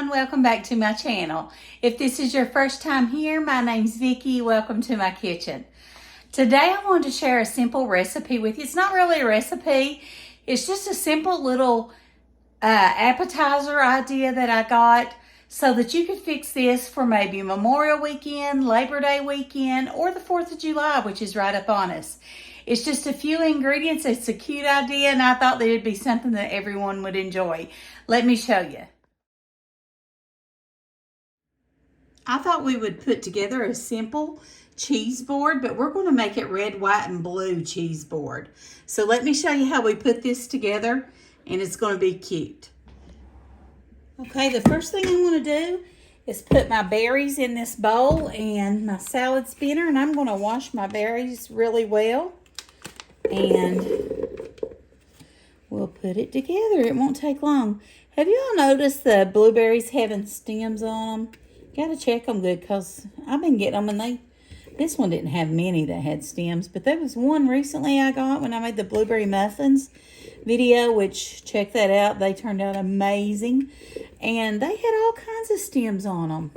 everyone, welcome back to my channel. If this is your first time here, my name's Vicki. Welcome to my kitchen. Today I wanted to share a simple recipe with you. It's not really a recipe, it's just a simple little appetizer idea that I got so that you could fix this for maybe Memorial Weekend, Labor Day weekend, or the 4th of July, which is right up on us. It's just a few ingredients. It's a cute idea, and I thought that it'd be something that everyone would enjoy. Let me show you. I thought we would put together a simple cheese board, but we're going to make it red, white, and blue cheese board. So let me show you how we put this together, and it's going to be cute. Okay, the first thing I'm going to do is put my berries in this bowl and my salad spinner, and I'm going to wash my berries really well. And we'll put it together. It won't take long. Have you all noticed the blueberries having stems on them? Got to check them good because I've been getting them, and this one didn't have many that had stems, but there was one recently I got when I made the blueberry muffins video, which check that out. They turned out amazing, and they had all kinds of stems on them.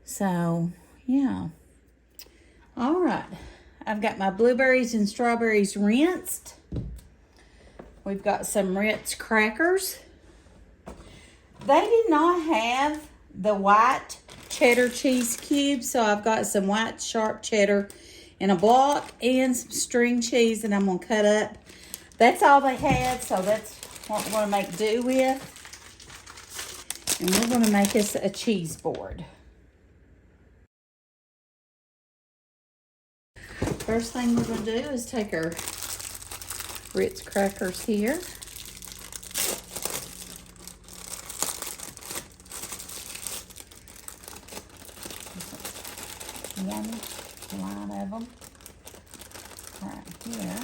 So, yeah. All right. I've got my blueberries and strawberries rinsed. We've got some Ritz crackers. They did not have the white cheddar cheese cubes, so I've got some white sharp cheddar in a block and some string cheese that I'm going to cut up. That's all they had, so that's what we're going to make do with. And we're going to make us a cheese board. First thing we're going to do is take our Ritz crackers here. One line of them right here.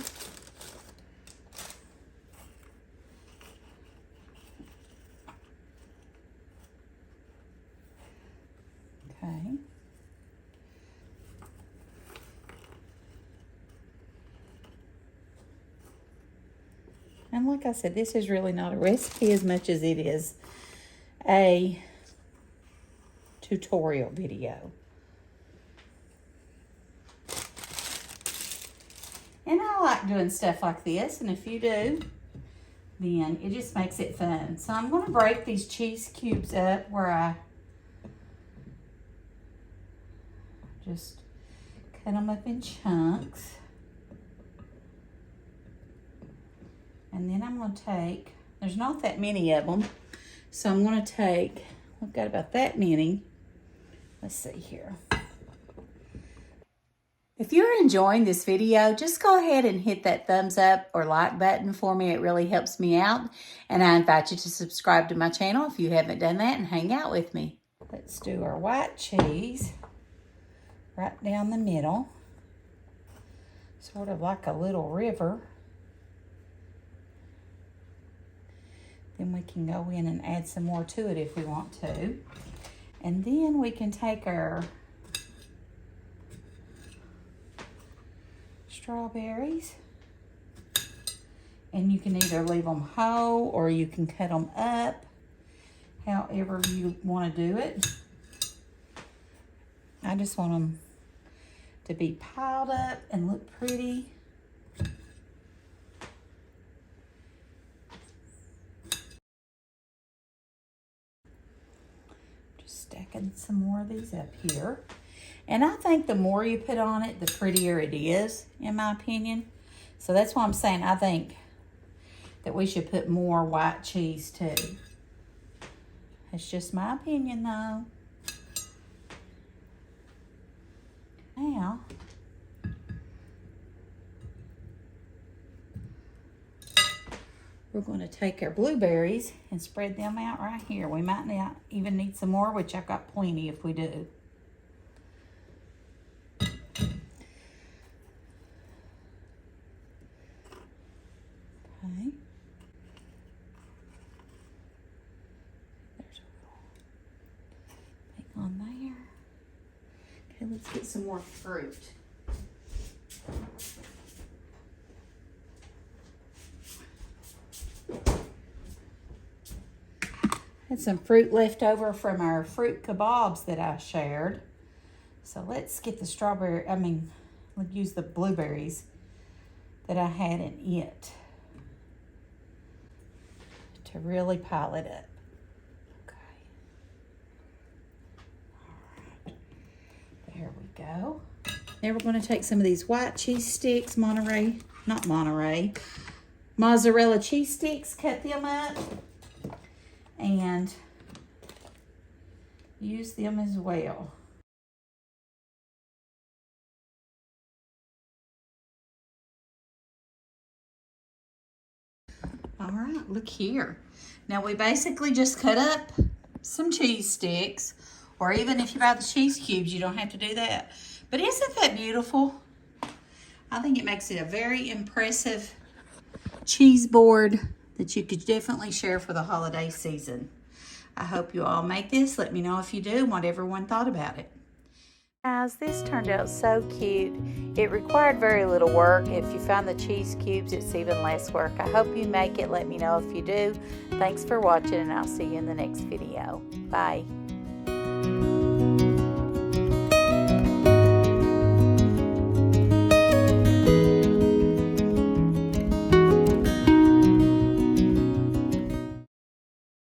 Okay. And like I said, this is really not a recipe as much as it is a tutorial video. And I like doing stuff like this, and if you do, then it just makes it fun. So I'm going to break these cheese cubes up where I just cut them up in chunks. And then I'm going to take, there's not that many of them, so I'm going to take, I've got about that many. Let's see here. If you're enjoying this video, just go ahead and hit that thumbs up or like button for me. It really helps me out. And I invite you to subscribe to my channel if you haven't done that and hang out with me. Let's do our white cheese right down the middle. Sort of like a little river. Then we can go in and add some more to it if we want to. And then we can take our strawberries, and you can either leave them whole or you can cut them up, however you want to do it. I just want them to be piled up and look pretty. Just stacking some more of these up here. And I think the more you put on it, the prettier it is, in my opinion. So that's why I'm saying I think that we should put more white cheese too. It's just my opinion though. Now, we're going to take our blueberries and spread them out right here. We might not even need some more, which I've got plenty if we do. Okay. There's a little thing on there. Okay, let's get some more fruit. had some fruit left over from our fruit kebabs that I shared. So let's get the we'll use the blueberries that I had in it to really pile it up. Okay. All right. There we go. Now we're going to take some of these white cheese sticks, mozzarella cheese sticks, cut them up, and use them as well. All right, look here. Now we basically just cut up some cheese sticks, or even if you buy the cheese cubes, you don't have to do that. But isn't that beautiful? I think it makes it a very impressive cheese board that you could definitely share for the holiday season. I hope you all make this. Let me know if you do and what everyone thought about it. Guys, this turned out so cute. It required very little work. If you find the cheese cubes, it's even less work. I hope you make it. Let me know if you do. Thanks for watching, and I'll see you in the next video. Bye.